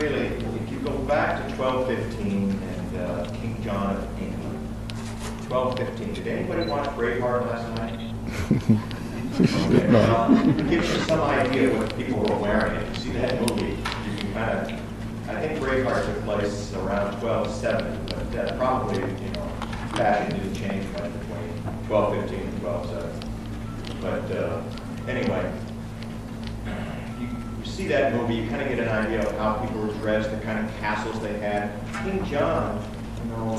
really, if you go back to 1215 and King John of England, 1215, did anybody watch Braveheart last night? Okay, well, it gives you some idea what people were wearing. If you see that movie, you can kind of, I think Braveheart took place around 1270, but probably, fashion didn't change much between 1215 and 1270. But anyway, you see that movie, you kind of get an idea of how people were dressed, the kind of castles they had. King John,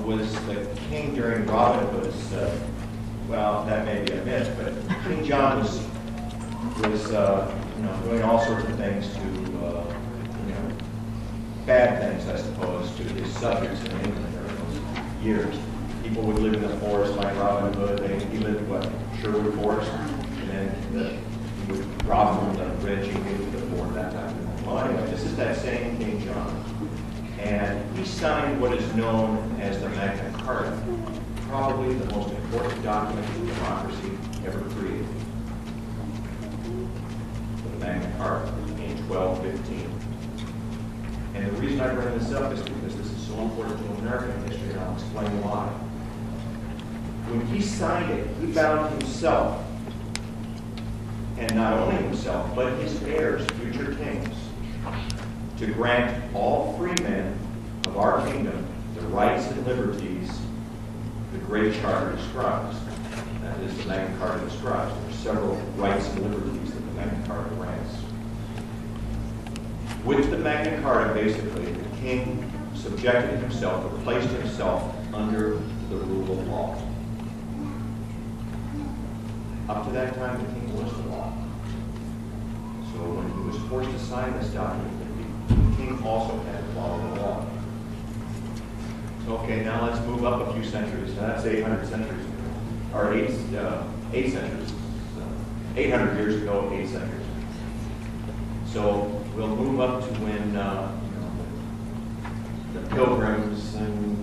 was the king during Robin Hood's, well, that may be a myth, but King John was doing all sorts of things to, bad things, I suppose, to his subjects in England during those years. People would live in the forest like Robin Hood. He lived in Sherwood Forest, and then he would rob from the rich and give to the poor, that type of thing. Well, anyway, this is that same King John. And he signed what is known as the Magna Carta, probably the most important document of democracy ever created. The Magna Carta in 1215. And the reason I bring this up is because this is so important to American history, and I'll explain why. When he signed it, he bound himself, and not only himself, but his heirs, future kings, to grant all free men of our kingdom the rights and liberties the Great Charter describes. That is, the Magna Carta describes. There are several rights and liberties that the Magna Carta grants. With the Magna Carta, basically, the king subjected himself or placed himself under the rule of law. Up to that time, the king was the law. So when he was forced to sign this document, the king also had to follow the law. So, okay, now let's move up a few centuries. Now that's 800 centuries ago, or 8 centuries. 800 years ago, 8 centuries. So we'll move up to when the Pilgrims and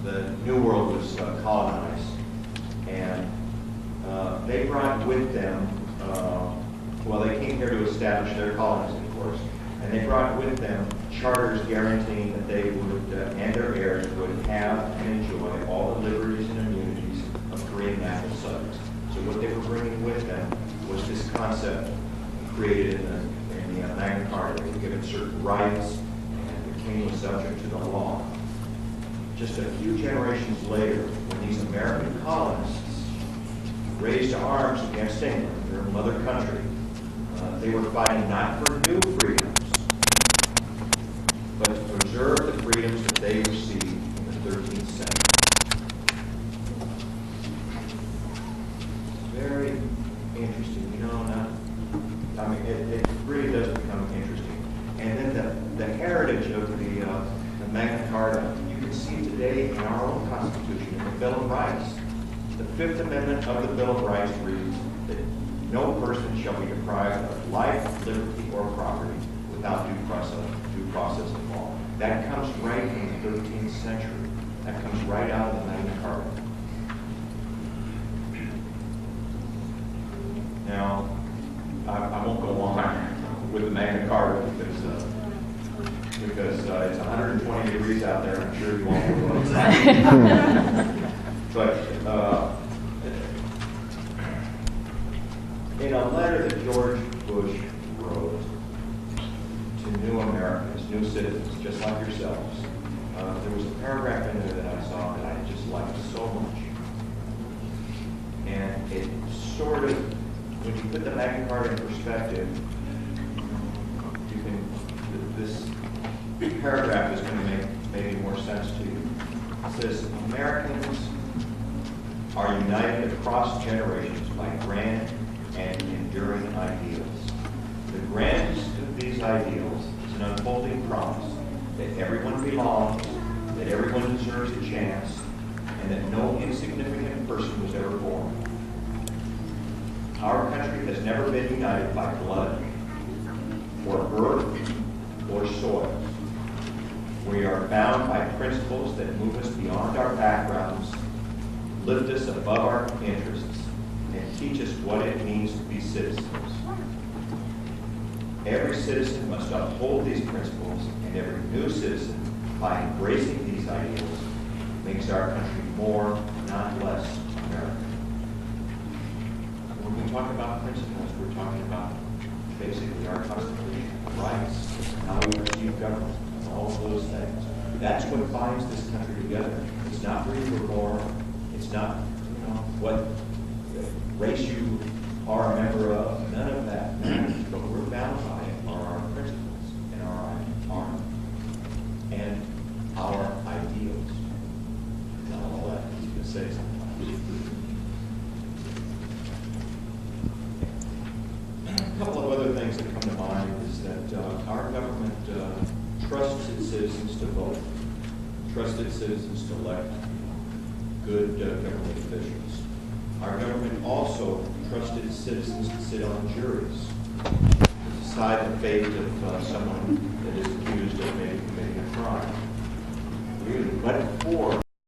the New World was colonized, and they brought with them. Well, they came here to establish their colonies, of course, and they brought with them charters guaranteeing that they would and their heirs would have and enjoy all the liberties and immunities of Korean national subjects. So what they were bringing with them was this concept created in the Magna Carta. They were given certain rights, and the king was subject to the law. Just a few generations later, when these American colonists raised arms against England, their mother country, they were fighting not for new freedoms, but to preserve the freedoms that they received in the 13th century. Very interesting, it really does become interesting. And then the heritage of the Magna Carta, you can see today in our own Constitution, in the Bill of Rights. The Fifth Amendment of the Bill of Rights reads that no person shall be deprived of life, liberty, or property without due process of law. That comes right from the 13th century. That comes right out of the Magna Carta. Now, I won't go on with the Magna Carta because it's 120 degrees out there. I'm sure you won't go outside. But in a letter that George Bush wrote to new Americans, new citizens, just like yourselves, there was a paragraph in there that I saw that I just liked so much. And it sort of, when you put the Magna Carta in perspective, this paragraph is going to make maybe more sense to you. It says, Americans are united across generations by grand and enduring ideals. The grandest of these ideals is an unfolding promise that everyone belongs, that everyone deserves a chance, and that no insignificant person was ever born. Our country has never been united by blood, or earth, or soil. We are bound by principles that move us beyond our backgrounds, lift us above our interests, and teach us what it means to be citizens. Every citizen must uphold these principles, and every new citizen, by embracing these ideals, makes our country more, not less, American. When we talk about principles, we're talking about basically our constitutional rights, how we receive government, and all of those things. That's what binds this country together. It's not where you were born. It's not, what race you are a member of. None of that matters. But we're bound by it are our principles and our ideals. Not all that easy to say sometimes. A couple of other things that come to mind is that our government trusts its citizens to vote, trusts its citizens to elect good government officials. Our government also trusts its citizens to sit on juries, to decide the fate of someone that is accused of maybe committing a crime. Really, but for